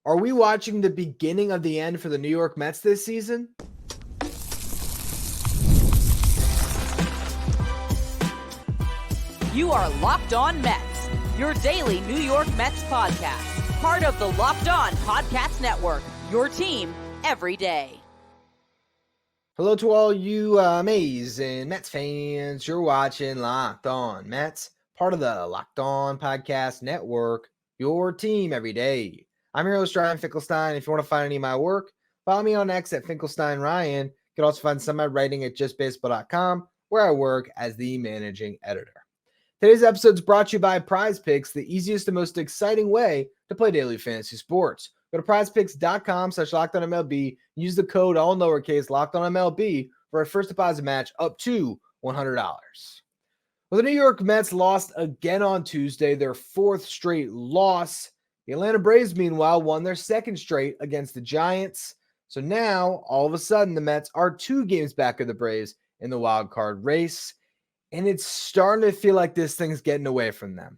Are we watching the beginning of the end for the New York Mets this season? You are Locked On Mets, your daily New York Mets podcast. Part of the Locked On Podcast Network, your team every day. Hello to all you amazing Mets fans. You're watching Locked On Mets, part of the Locked On Podcast Network, your team every day. I'm your host, Ryan Finkelstein. If you want to find any of my work, follow me on X at Finkelstein Ryan. You can also find some of my writing at justbaseball.com, where I work as the managing editor. Today's episode is brought to you by Prize Picks, the easiest and most exciting way to play daily fantasy sports. Go to prizepicks.com/LockedOnMLB. Use the code all lowercase LockedOnMLB for a first deposit match up to $100. Well, the New York Mets lost again on Tuesday, their fourth straight loss. The Atlanta Braves, meanwhile, won their second straight against the Giants. So now, all of a sudden, the Mets are 2 games back of the Braves in the wild card race. And it's starting to feel like this thing's getting away from them.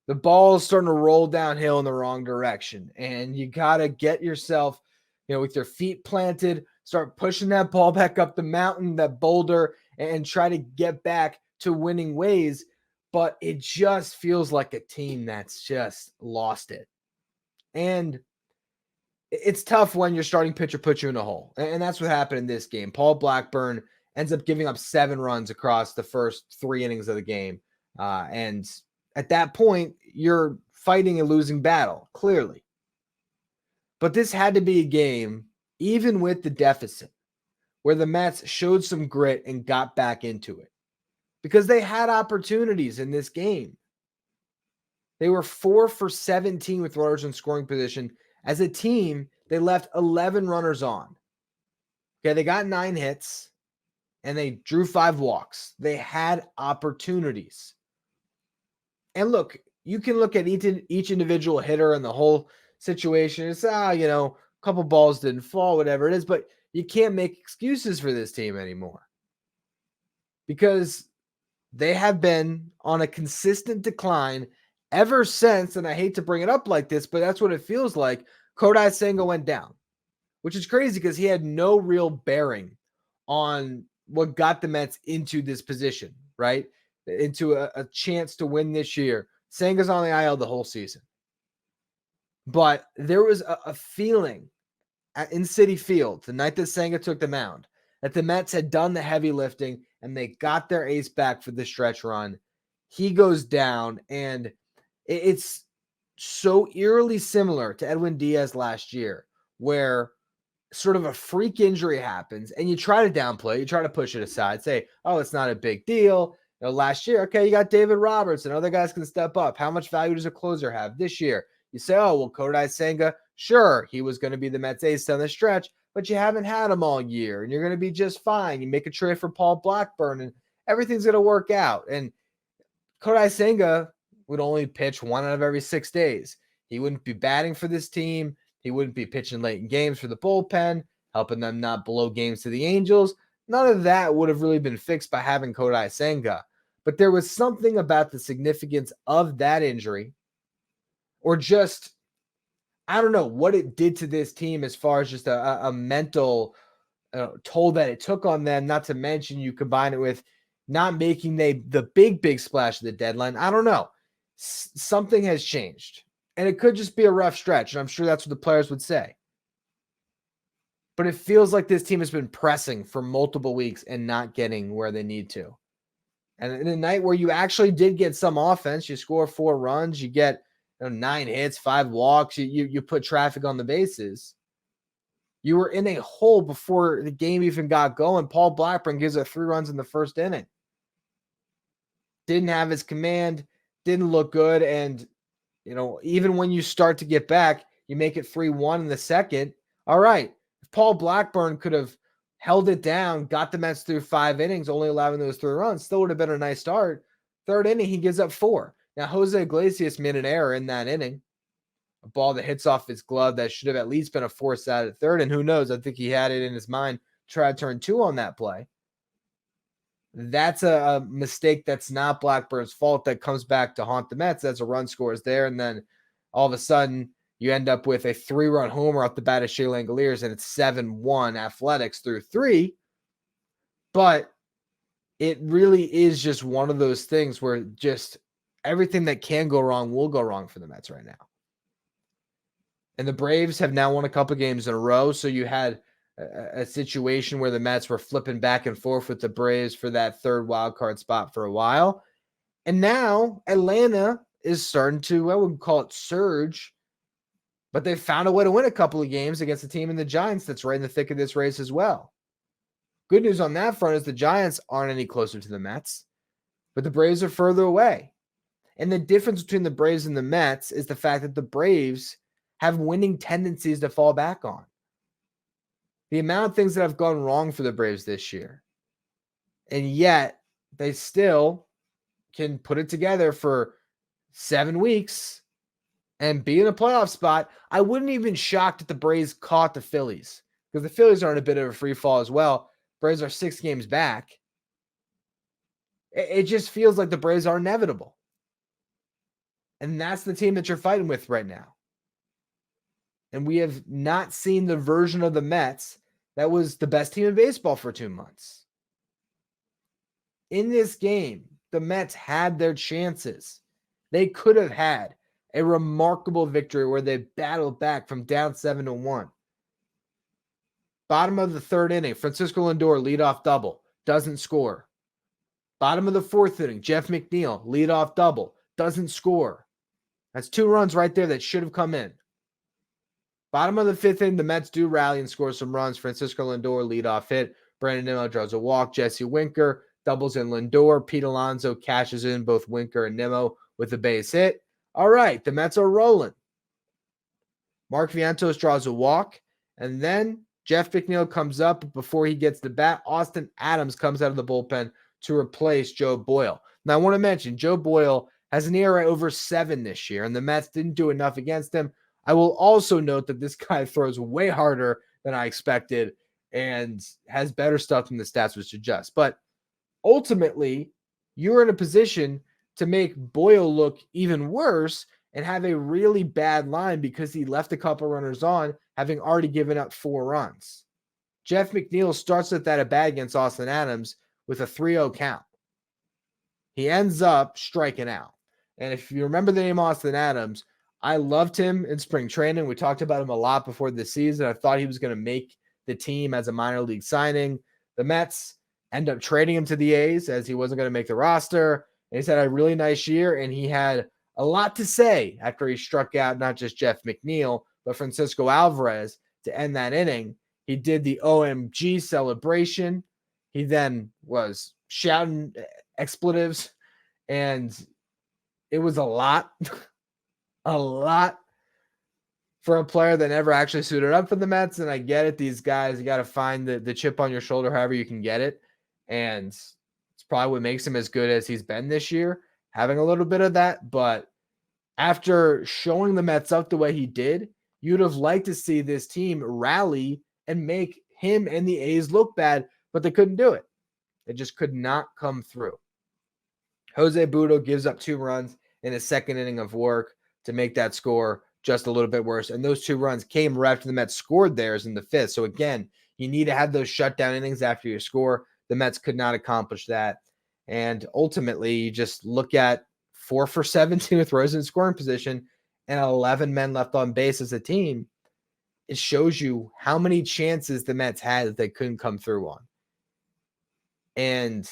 The ball is starting to roll downhill in the wrong direction. And you got to get yourself, with your feet planted, start pushing that ball back up the mountain, that boulder, and try to get back to winning ways. But it just feels like a team that's just lost it. And it's tough when your starting pitcher puts you in a hole. And that's what happened in this game. Paul Blackburn ends up giving up 7 runs across the first 3 innings of the game. And at that point, you're fighting a losing battle, clearly. But this had to be a game, even with the deficit, where the Mets showed some grit and got back into it. Because they had opportunities in this game. They were 4 for 17 with runners in scoring position. As a team, they left 11 runners on. Okay, they got 9 hits. And they drew 5 walks. They had opportunities. And look, you can look at each individual hitter and the whole situation. It's, a couple balls didn't fall, whatever it is. But you can't make excuses for this team anymore. Because they have been on a consistent decline ever since, and I hate to bring it up like this, but that's what it feels like, Kodai Senga went down. Which is crazy because he had no real bearing on what got the Mets into this position, right? Into a chance to win this year. Senga's on the IL the whole season. But there was a feeling in Citi Field, the night that Senga took the mound, that the Mets had done the heavy lifting and they got their ace back for the stretch run. He goes down, and it's so eerily similar to Edwin Diaz last year, where sort of a freak injury happens and you try to downplay, you try to push it aside, say, oh, it's not a big deal. Last year, okay, you got David Roberts and other guys can step up. How much value does a closer have this year? You say, oh, well, Kodai Senga, sure, he was going to be the Mets ace down the stretch, but you haven't had him all year and you're going to be just fine. You make a trade for Paul Blackburn and everything's going to work out. And Kodai Senga would only pitch 1 out of every 6 days. He wouldn't be batting for this team. He wouldn't be pitching late in games for the bullpen, helping them not blow games to the Angels. None of that would have really been fixed by having Kodai Senga. But there was something about the significance of that injury, or just, I don't know, what it did to this team as far as just a mental toll that it took on them, not to mention you combine it with not making the big splash at the deadline. I don't know. Something has changed. And it could just be a rough stretch, and I'm sure that's what the players would say. But it feels like this team has been pressing for multiple weeks and not getting where they need to. And in a night where you actually did get some offense, you score 4 runs, you get 9 hits, 5 walks, you put traffic on the bases. You were in a hole before the game even got going. Paul Blackburn gives up 3 runs in the first inning. Didn't have his command, didn't look good, and even when you start to get back, you make it 3-1 in the second. All right. If Paul Blackburn could have held it down, got the Mets through 5 innings, only allowing those 3 runs, still would have been a nice start. 3rd inning, he gives up 4. Now, Jose Iglesias made an error in that inning. A ball that hits off his glove that should have at least been a force out at 3rd. And who knows? I think he had it in his mind to try to turn 2 on that play. That's a mistake that's not Blackburn's fault that comes back to haunt the Mets. That's a run scores there. And then all of a sudden, You end up with a 3-run homer off the bat of Shea Langoliers, and it's 7-1 Athletics through 3. But it really is just one of those things where just everything that can go wrong will go wrong for the Mets right now. And the Braves have now won a couple games in a row. So you had a situation where the Mets were flipping back and forth with the Braves for that third wild card spot for a while. And now Atlanta is starting to, I would call it surge, but they found a way to win a couple of games against the team in the Giants that's right in the thick of this race as well. Good news on that front is the Giants aren't any closer to the Mets, but the Braves are further away. And the difference between the Braves and the Mets is the fact that the Braves have winning tendencies to fall back on. The amount of things that have gone wrong for the Braves this year, and yet they still can put it together for 7 weeks and be in a playoff spot. I wouldn't even shocked if the Braves caught the Phillies, because the Phillies are in a bit of a free fall as well. Braves are 6 games back. It just feels like the Braves are inevitable. And that's the team that you're fighting with right now. And we have not seen the version of the Mets that was the best team in baseball for 2 months. In this game, the Mets had their chances. They could have had a remarkable victory where they battled back from down 7-1. Bottom of the 3rd inning, Francisco Lindor leadoff double, doesn't score. Bottom of the 4th inning, Jeff McNeil leadoff double, doesn't score. That's 2 runs right there that should have come in. Bottom of the 5th inning, the Mets do rally and score some runs. Francisco Lindor leadoff hit. Brandon Nimmo draws a walk. Jesse Winker doubles in Lindor. Pete Alonso cashes in both Winker and Nimmo with a base hit. All right, the Mets are rolling. Mark Vientos draws a walk, and then Jeff McNeil comes up. Before he gets the bat, Austin Adams comes out of the bullpen to replace Joe Boyle. Now, I want to mention, Joe Boyle has an ERA over 7 this year, and the Mets didn't do enough against him. I will also note that this guy throws way harder than I expected and has better stuff than the stats would suggest. But ultimately, you're in a position to make Boyle look even worse and have a really bad line because he left a couple runners on, having already given up 4 runs. Jeff McNeil starts with that at bat against Austin Adams with a 3-0 count. He ends up striking out. And if you remember the name Austin Adams, I loved him in spring training. We talked about him a lot before the season. I thought he was going to make the team as a minor league signing. The Mets end up trading him to the A's as he wasn't going to make the roster. And he's had a really nice year, and he had a lot to say after he struck out not just Jeff McNeil, but Francisco Alvarez to end that inning. He did the OMG celebration. He then was shouting expletives, and it was a lot. A lot for a player that never actually suited up for the Mets. And I get it. These guys, you got to find the chip on your shoulder however you can get it. And it's probably what makes him as good as he's been this year, having a little bit of that. But after showing the Mets up the way he did, you'd have liked to see this team rally and make him and the A's look bad, but they couldn't do it. It just could not come through. Jose Budo gives up 2 runs in his 2nd inning of work to make that score just a little bit worse. And those 2 runs came right after the Mets scored theirs in the 5th. So again, you need to have those shutdown innings after you score. The Mets could not accomplish that. And ultimately, you just look at 4 for 17 with runners in scoring position and 11 men left on base as a team. It shows you how many chances the Mets had that they couldn't come through on. And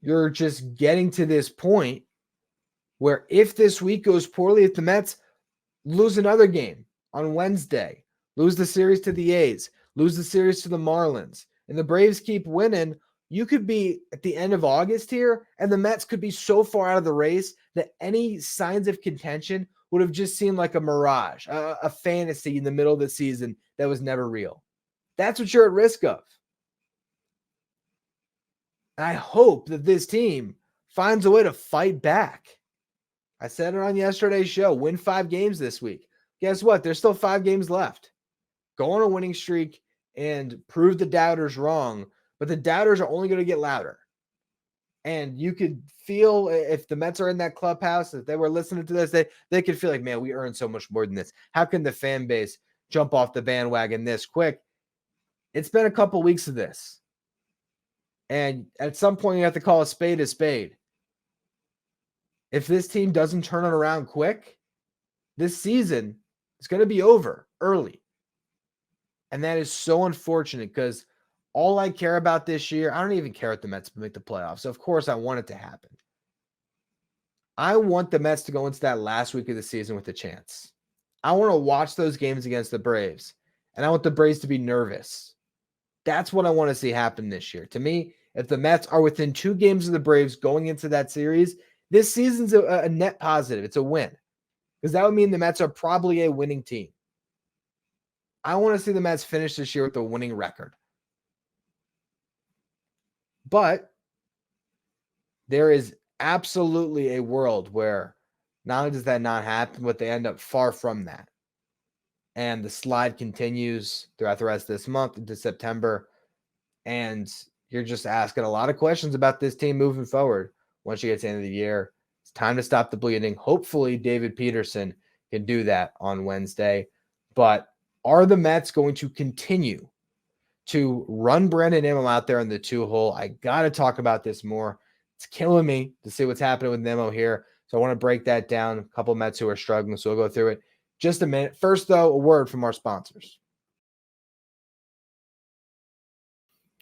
you're just getting to this point where if this week goes poorly, if the Mets lose another game on Wednesday, lose the series to the A's, lose the series to the Marlins, and the Braves keep winning, you could be at the end of August here, and the Mets could be so far out of the race that any signs of contention would have just seemed like a mirage, a fantasy in the middle of the season that was never real. That's what you're at risk of. And I hope that this team finds a way to fight back. I said it on yesterday's show, win 5 games this week. Guess what? There's still 5 games left. Go on a winning streak and prove the doubters wrong, but the doubters are only going to get louder. And you could feel if the Mets are in that clubhouse, if they were listening to this, they could feel like, man, we earned so much more than this. How can the fan base jump off the bandwagon this quick? It's been a couple weeks of this. And at some point, you have to call a spade a spade. If this team doesn't turn it around quick, this season is going to be over early. And that is so unfortunate because all I care about this year, I don't even care if the Mets make the playoffs. So of course, I want it to happen. I want the Mets to go into that last week of the season with a chance. I want to watch those games against the Braves, and I want the Braves to be nervous. That's what I want to see happen this year. To me, if the Mets are within 2 games of the Braves going into that series, this season's a net positive. It's a win because that would mean the Mets are probably a winning team. I want to see the Mets finish this year with a winning record. But there is absolutely a world where not only does that not happen, but they end up far from that. And the slide continues throughout the rest of this month into September. And you're just asking a lot of questions about this team moving forward. Once you get to the end of the year, it's time to stop the bleeding. Hopefully, David Peterson can do that on Wednesday. But are the Mets going to continue to run Brandon Nimmo out there in the 2-hole? I got to talk about this more. It's killing me to see what's happening with Nimmo here. So I want to break that down. A couple of Mets who are struggling, so we'll go through it just a minute. First, though, a word from our sponsors.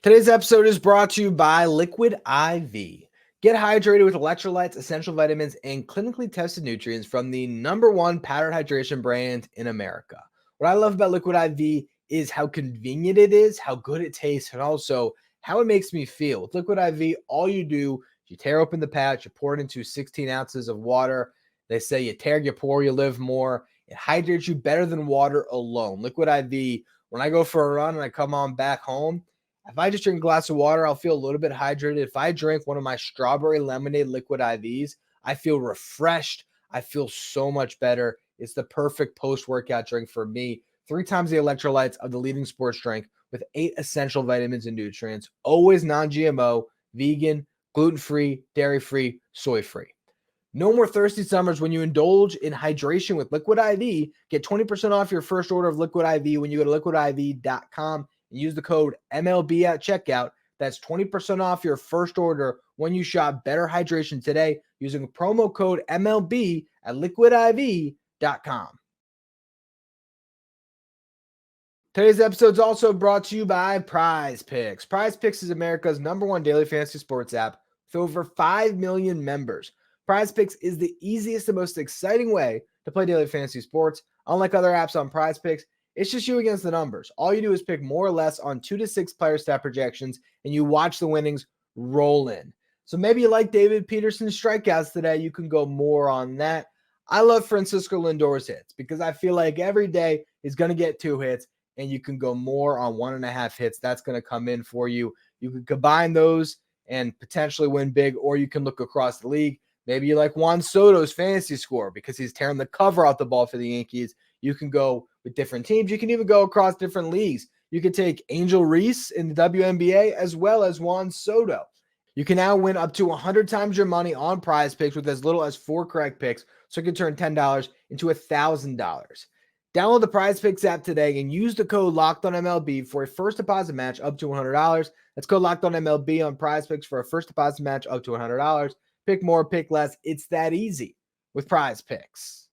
Today's episode is brought to you by Liquid IV. Get hydrated with electrolytes, essential vitamins, and clinically tested nutrients from the #1 powdered hydration brand in America. What I love about Liquid IV is how convenient it is, how good it tastes, and also how it makes me feel. With Liquid IV, all you do is you tear open the pouch, you pour it into 16 ounces of water. They say you tear, you pour, you live more. It hydrates you better than water alone. Liquid IV, when I go for a run and I come on back home, if I just drink a glass of water, I'll feel a little bit hydrated. If I drink one of my strawberry lemonade liquid IVs, I feel refreshed. I feel so much better. It's the perfect post-workout drink for me. 3 times the electrolytes of the leading sports drink with 8 essential vitamins and nutrients. Always non-GMO, vegan, gluten-free, dairy-free, soy-free. No more thirsty summers when you indulge in hydration with Liquid IV. Get 20% off your first order of Liquid IV when you go to liquidiv.com and use the code MLB at checkout. That's 20% off your first order when you shop Better Hydration today using promo code MLB at liquidiv.com. Today's episode is also brought to you by Prize Picks. Prize Picks is America's #1 daily fantasy sports app with over 5 million members. Prize Picks is the easiest and most exciting way to play daily fantasy sports. Unlike other apps on Prize Picks, it's just you against the numbers. All you do is pick more or less on 2 to 6 player stat projections, and you watch the winnings roll in. So maybe you like David Peterson's strikeouts today. You can go more on that. I love Francisco Lindor's hits because I feel like every day he's going to get 2 hits, and you can go more on 1.5 hits. That's going to come in for you. You can combine those and potentially win big, or you can look across the league. Maybe you like Juan Soto's fantasy score because he's tearing the cover out the ball for the Yankees. You can go with different teams. You can even go across different leagues. You can take Angel Reese in the WNBA as well as Juan Soto. You can now win up to 100 times your money on Prize Picks with as little as 4 correct picks, so you can turn $10 into $1,000. Download the Prize Picks app today and use the code LOCKEDONMLB for a first deposit match up to $100. That's code LOCKEDONMLB on Prize Picks for a first deposit match up to $100. Pick more, pick less. It's that easy with Prize Picks.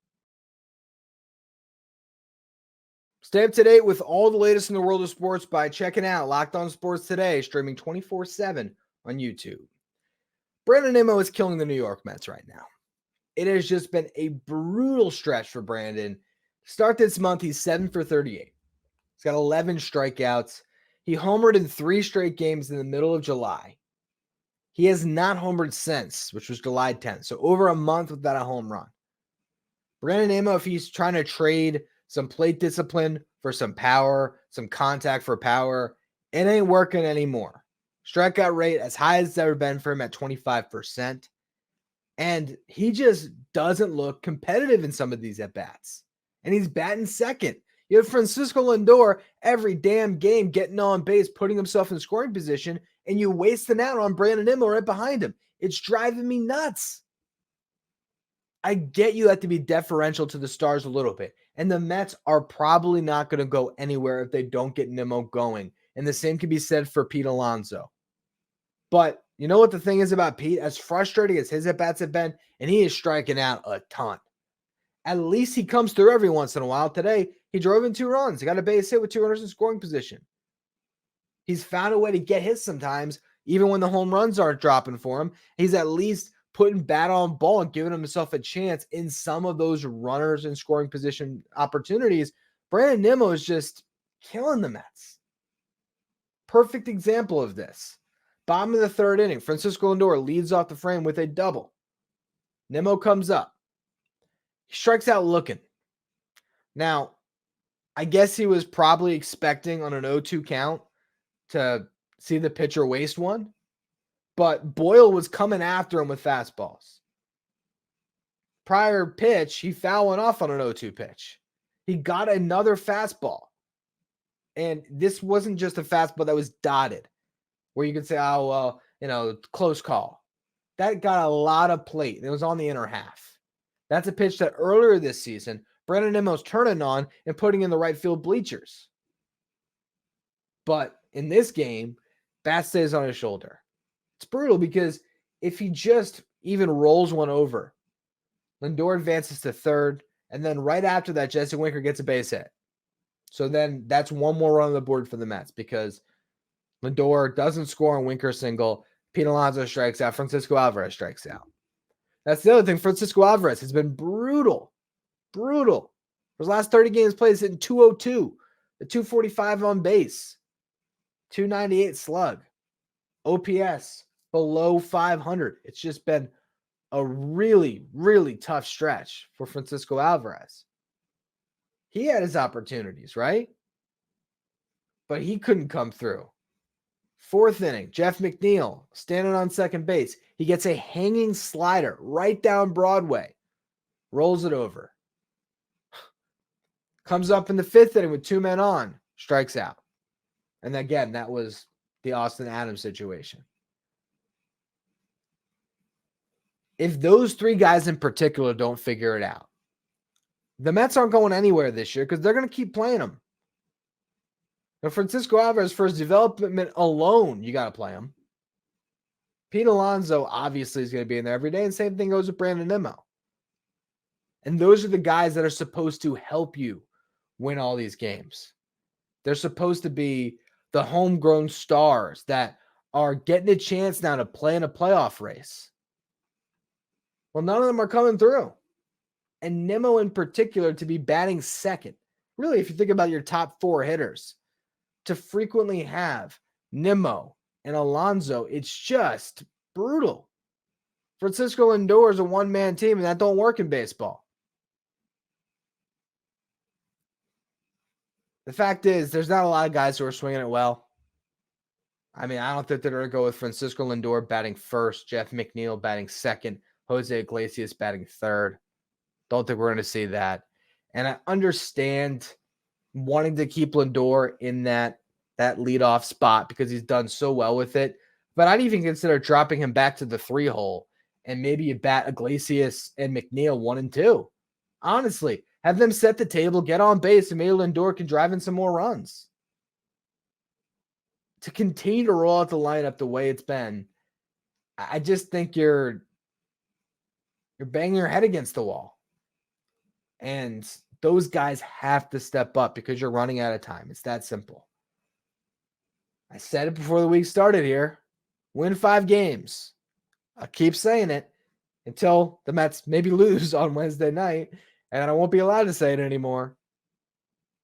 Stay up to date with all the latest in the world of sports by checking out Locked On Sports Today, streaming 24/7 on YouTube. Brandon Nimmo is killing the New York Mets right now. It has just been a brutal stretch for Brandon. Start this month, he's 7 for 38. He's got 11 strikeouts. He homered in 3 straight games in the middle of July. He has not homered since, which was July 10th. So over a month without a home run. Brandon Nimmo, if he's trying to trade some plate discipline for some power, some contact for power, it ain't working anymore. Strikeout rate as high as it's ever been for him at 25%. And he just doesn't look competitive in some of these at-bats. And he's batting second. You have Francisco Lindor every damn game getting on base, putting himself in scoring position, and you wasting out on Brandon Nimmo right behind him. It's driving me nuts. I get you have to be deferential to the Stars a little bit. And the Mets are probably not going to go anywhere if they don't get Nimmo going. And the same can be said for Pete Alonso. But you know what the thing is about Pete? As frustrating as his at-bats have been, and he is striking out a ton. At least he comes through every once in a while. Today, he drove in 2 runs. He got a base hit with 2 runners in scoring position. He's found a way to get hits sometimes, even when the home runs aren't dropping for him. He's at least putting bat on ball and giving himself a chance in some of those runners in scoring position opportunities. Brandon Nimmo is just killing the Mets. Perfect example of this. Bottom of the 3rd inning, Francisco Lindor leads off the frame with a double. Nimmo comes up. He strikes out looking. Now, I guess he was probably expecting on an 0-2 count to see the pitcher waste one, but Boyle was coming after him with fastballs. Prior pitch, he fouled one off on an 0-2 pitch. He got another fastball. And this wasn't just a fastball that was dotted, where you could say, oh, well, close call. That got a lot of plate. It was on the inner half. That's a pitch that earlier this season, Brandon Nimmo's turning on and putting in the right field bleachers. But in this game, bat stays on his shoulder. It's brutal because if he just even rolls one over, Lindor advances to 3rd, and then right after that, Jesse Winker gets a base hit. So then that's one more run on the board for the Mets because Lindor doesn't score on Winker single. Pete Alonso strikes out. Francisco Alvarez strikes out. That's the other thing. Francisco Alvarez has been brutal. Brutal. For his last 30 games played, he's hitting 202, a 245 on base, 298 slug, OPS below 500. It's just been a really, really tough stretch for Francisco Alvarez. He had his opportunities, right? But he couldn't come through. 4th inning, Jeff McNeil standing on second base. He gets a hanging slider right down Broadway. Rolls it over. Comes up in the 5th inning with 2 men on. Strikes out. And again, that was the Austin Adams situation. If those 3 guys in particular don't figure it out, the Mets aren't going anywhere this year because they're going to keep playing them. Now, Francisco Alvarez, for his development alone, you got to play him. Pete Alonso obviously is going to be in there every day, and same thing goes with Brandon Nimmo. And those are the guys that are supposed to help you win all these games. They're supposed to be the homegrown stars that are getting a chance now to play in a playoff race. Well, none of them are coming through. And Nimmo in particular to be batting 2nd. Really, if you think about your top 4 hitters, to frequently have Nimmo and Alonso, it's just brutal. Francisco Lindor is a one-man team, and that don't work in baseball. The fact is, there's not a lot of guys who are swinging it well. I mean, I don't think they're going to go with Francisco Lindor batting 1st, Jeff McNeil batting 2nd, Jose Iglesias batting 3rd. Don't think we're going to see that. And I understand wanting to keep Lindor in that leadoff spot because he's done so well with it. But I'd even consider dropping him back to the 3 hole and maybe you bat Iglesias and McNeil 1 and 2. Honestly, have them set the table, get on base, and maybe Lindor can drive in some more runs. To continue to roll out the lineup the way it's been, I just think you're banging your head against the wall. And those guys have to step up because you're running out of time. It's that simple. I said it before the week started here. Win 5 games. I'll keep saying it until the Mets maybe lose on Wednesday night, and I won't be allowed to say it anymore.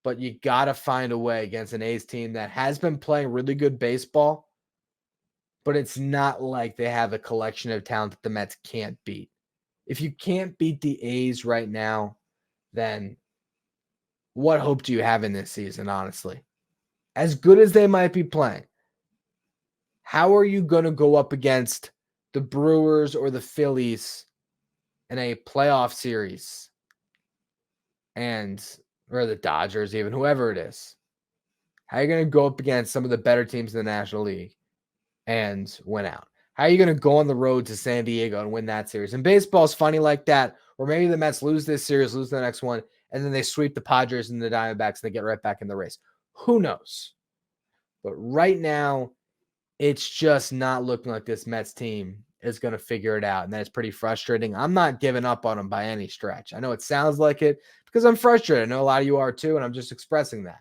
But you got to find a way against an A's team that has been playing really good baseball, but it's not like they have a collection of talent that the Mets can't beat. If you can't beat the A's right now, then what hope do you have in this season, honestly? As good as they might be playing, how are you going to go up against the Brewers or the Phillies in a playoff series? Or the Dodgers, even, whoever it is. How are you going to go up against some of the better teams in the National League and win out? How are you going to go on the road to San Diego and win that series? And baseball is funny like that, or maybe the Mets lose this series, lose the next one, and then they sweep the Padres and the Diamondbacks and they get right back in the race. Who knows? But right now, it's just not looking like this Mets team is going to figure it out. And that's pretty frustrating. I'm not giving up on them by any stretch. I know it sounds like it because I'm frustrated. I know a lot of you are too, and I'm just expressing that.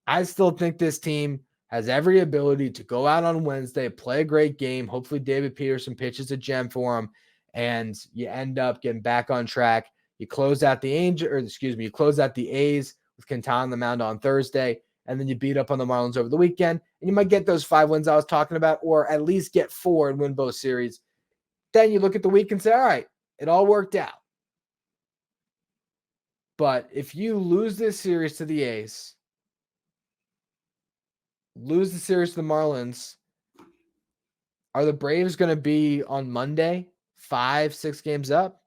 I still think this team has every ability to go out on Wednesday, play a great game. Hopefully David Peterson pitches a gem for them, and you end up getting back on track. You close out the you close out the A's with Quintana on the mound on Thursday, and then you beat up on the Marlins over the weekend, and you might get those 5 wins I was talking about, or at least get 4 and win both series. Then you look at the week and say, all right, it all worked out. But if you lose this series to the A's, lose the series to the Marlins, are the Braves going to be on Monday 5-6 games up?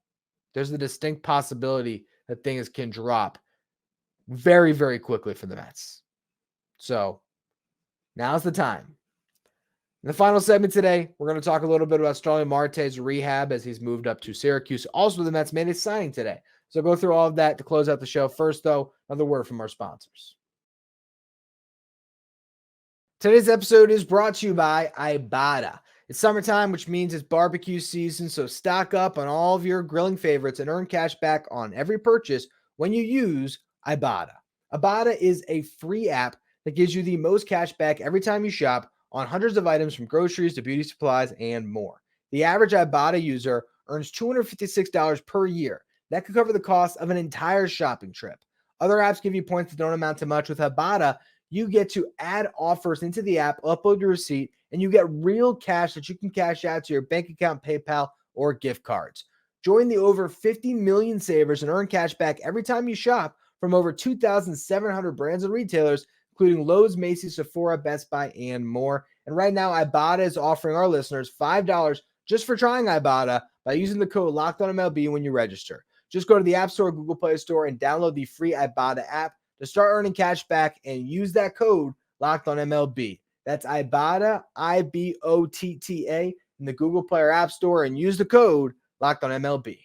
There's a distinct possibility that things can drop very, very quickly for the Mets. So now's the time. In the final segment today, we're going to talk a little bit about Starling Marte's rehab as he's moved up to Syracuse. Also, the Mets made a signing today. So go through all of that to close out the show. First, though, another word from our sponsors. Today's episode is brought to you by Ibotta. It's summertime, which means it's barbecue season, so stock up on all of your grilling favorites and earn cash back on every purchase when you use Ibotta. Ibotta is a free app that gives you the most cash back every time you shop on hundreds of items from groceries to beauty supplies and more. The average Ibotta user earns $256 per year. That could cover the cost of an entire shopping trip. Other apps give you points that don't amount to much. With Ibotta, you get to add offers into the app, upload your receipt, and you get real cash that you can cash out to your bank account, PayPal, or gift cards. Join the over 50 million savers and earn cash back every time you shop from over 2,700 brands and retailers, including Lowe's, Macy's, Sephora, Best Buy, and more. And right now, Ibotta is offering our listeners $5 just for trying Ibotta by using the code LOCKEDONMLB when you register. Just go to the App Store or Google Play Store and download the free Ibotta app to start earning cash back and use that code LOCKEDONMLB. That's Ibotta, Ibotta, in the Google Play or App Store and use the code LOCKEDONMLB.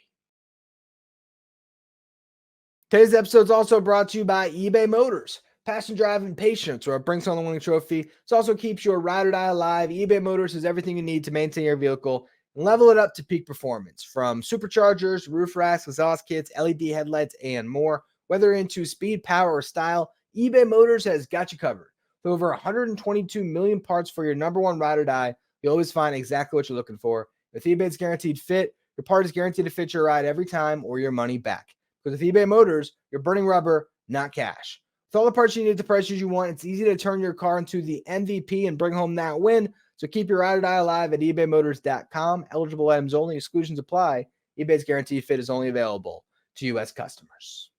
Today's episode is also brought to you by eBay Motors. Passion, drive, and patience, or it brings home the winning trophy. It also keeps your ride or die alive. eBay Motors has everything you need to maintain your vehicle and level it up to peak performance. From superchargers, roof racks, exhaust kits, LED headlights, and more. Whether into speed, power, or style, eBay Motors has got you covered. With over 122 million parts for your number one ride or die, you'll always find exactly what you're looking for. With eBay's guaranteed fit, your part is guaranteed to fit your ride every time or your money back. Because with eBay Motors, you're burning rubber, not cash. With all the parts you need at the prices you want, it's easy to turn your car into the MVP and bring home that win. So keep your ride or die alive at ebaymotors.com. Eligible items only. Exclusions apply. eBay's guaranteed fit is only available to U.S. customers.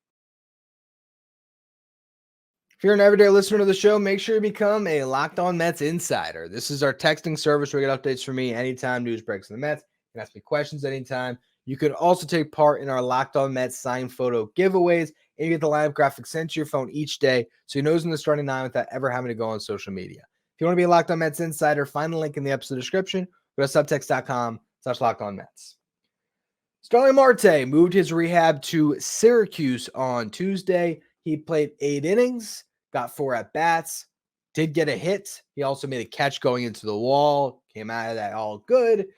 If you're an everyday listener to the show, make sure you become a Locked On Mets insider. This is our texting service where you get updates from me anytime news breaks in the Mets. You can ask me questions anytime. You could also take part in our Locked On Mets signed photo giveaways, and you get the lineup graphic sent to your phone each day so you know who's in the starting nine without ever having to go on social media. If you want to be a Locked On Mets insider, find the link in the episode description. Go to subtext.com/LockedOnMets. Starling Marte moved his rehab to Syracuse on Tuesday. He played 8 innings, got 4 at-bats, did get a hit. He also made a catch going into the wall, came out of that all good.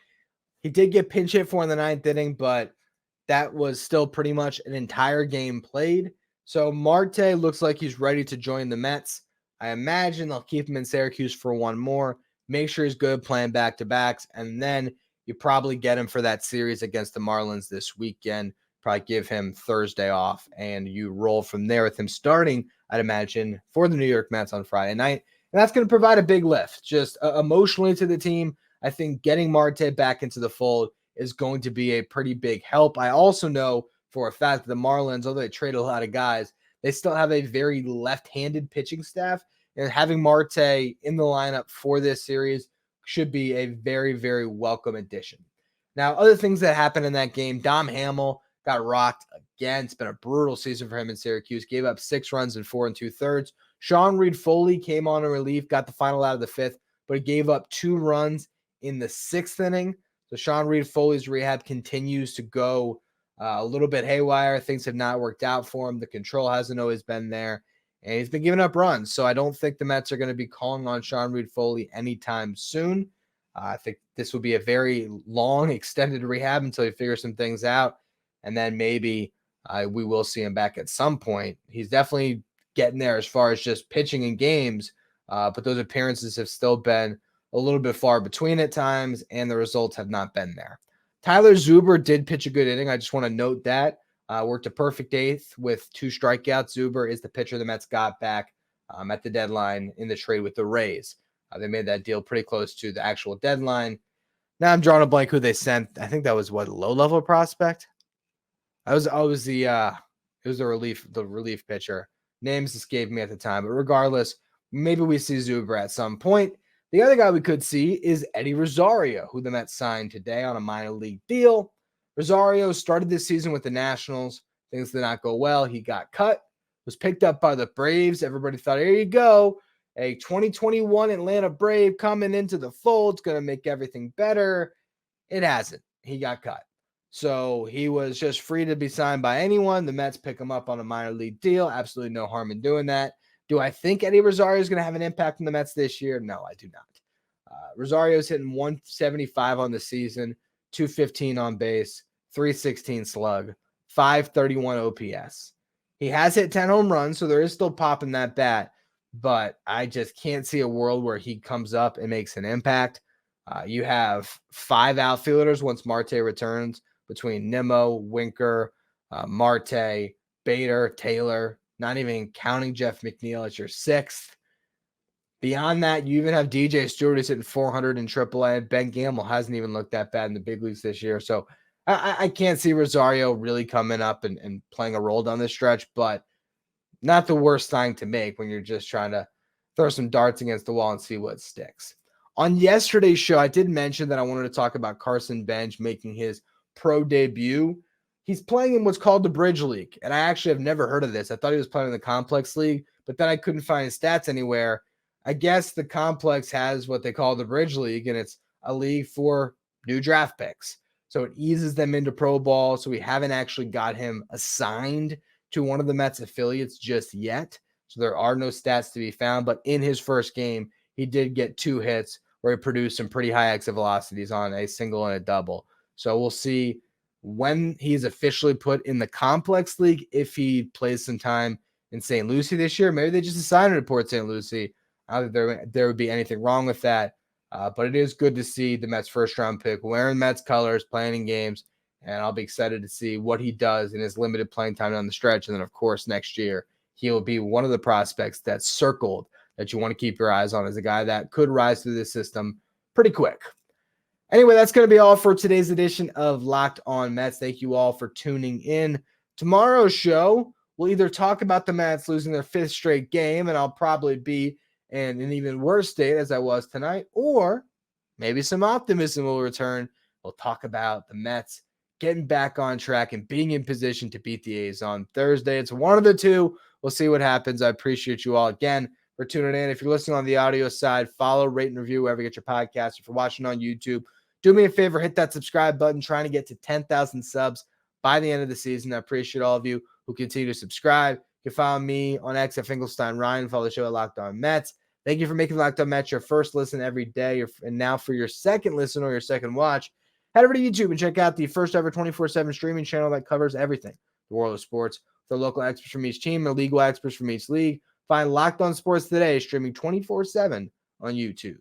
He did get pinch hit for in the 9th inning, but that was still pretty much an entire game played. So Marte looks like he's ready to join the Mets. I imagine they'll keep him in Syracuse for one more, make sure he's good playing back-to-backs, and then you probably get him for that series against the Marlins this weekend. Probably give him Thursday off, and you roll from there with him starting, I'd imagine, for the New York Mets on Friday night. And that's going to provide a big lift, just emotionally to the team. I think getting Marte back into the fold is going to be a pretty big help. I also know for a fact that the Marlins, although they trade a lot of guys, they still have a very left-handed pitching staff, and having Marte in the lineup for this series should be a very, very welcome addition. Now, other things that happened in that game, Dom Hamill got rocked again. It's been a brutal season for him in Syracuse. Gave up 6 runs in 4 2/3. Sean Reed Foley came on in relief, got the final out of the 5th, but he gave up 2 runs in the 6th inning. So Sean Reed-Foley's rehab continues to go a little bit haywire. Things have not worked out for him. The control hasn't always been there, and he's been giving up runs. So I don't think the Mets are going to be calling on Sean Reed-Foley anytime soon. I think this will be a very long, extended rehab until he figures some things out, and then maybe we will see him back at some point. He's definitely getting there as far as just pitching in games, but those appearances have still been a little bit far between at times, and the results have not been there. Tyler Zuber did pitch a good inning. I just want to note that. Worked a perfect 8th with 2 strikeouts. Zuber is the pitcher the Mets got back at the deadline in the trade with the Rays. They made that deal pretty close to the actual deadline. Now I'm drawing a blank who they sent. I think that was low-level prospect? It was the relief pitcher. Names escaped me at the time, but regardless, maybe we see Zuber at some point. The other guy we could see is Eddie Rosario, who the Mets signed today on a minor league deal. Rosario started this season with the Nationals. Things did not go well. He got cut, was picked up by the Braves. Everybody thought, here you go, a 2021 Atlanta Brave coming into the fold. It's going to make everything better. It hasn't. He got cut. So he was just free to be signed by anyone. The Mets pick him up on a minor league deal. Absolutely no harm in doing that. Do I think Eddie Rosario is going to have an impact on the Mets this year? No, I do not. Rosario's hitting 175 on the season, 215 on base, 316 slug, 531 OPS. He has hit 10 home runs, so there is still pop in that bat, but I just can't see a world where he comes up and makes an impact. You have 5 outfielders once Marte returns between Nimmo, Winker, Marte, Bader, Taylor, not even counting Jeff McNeil as your 6th. Beyond that, you even have DJ Stewart who's hitting 400 in AAA. Ben Gamble hasn't even looked that bad in the big leagues this year. So I can't see Rosario really coming up and playing a role down this stretch, but not the worst sign to make when you're just trying to throw some darts against the wall and see what sticks. On yesterday's show, I did mention that I wanted to talk about Carson Bench making his pro debut. He's playing in what's called the Bridge League, and I actually have never heard of this. I thought he was playing in the Complex League, but then I couldn't find his stats anywhere. I guess the Complex has what they call the Bridge League, and it's a league for new draft picks. So it eases them into pro ball, so we haven't actually got him assigned to one of the Mets affiliates just yet. So there are no stats to be found, but in his first game, he did get 2 hits where he produced some pretty high exit velocities on a single and a double. So we'll see when he's officially put in the Complex League, if he plays some time in St. Lucie this year. Maybe they just assign him to Port St. Lucie. I don't think there would be anything wrong with that. But it is good to see the Mets first-round pick wearing Mets colors, playing in games, and I'll be excited to see what he does in his limited playing time down the stretch. And then, of course, next year, he will be one of the prospects that's circled that you want to keep your eyes on as a guy that could rise through this system pretty quick. Anyway, that's going to be all for today's edition of Locked On Mets. Thank you all for tuning in. Tomorrow's show, we'll either talk about the Mets losing their 5th straight game, and I'll probably be in an even worse state as I was tonight, or maybe some optimism will return. We'll talk about the Mets getting back on track and being in position to beat the A's on Thursday. It's one of the two. We'll see what happens. I appreciate you all again for tuning in. If you're listening on the audio side, follow, rate, and review wherever you get your podcast. If you're watching on YouTube, do me a favor, hit that subscribe button. Trying to get to 10,000 subs by the end of the season. I appreciate all of you who continue to subscribe. You can follow me on X at Finkelstein Ryan. Follow the show at Locked On Mets. Thank you for making Locked On Mets your first listen every day. And now for your second listen or your second watch, head over to YouTube and check out the first ever 24/7 streaming channel that covers everything, the world of sports. The local experts from each team and legal experts from each league. Find Locked On Sports today, streaming 24/7 on YouTube.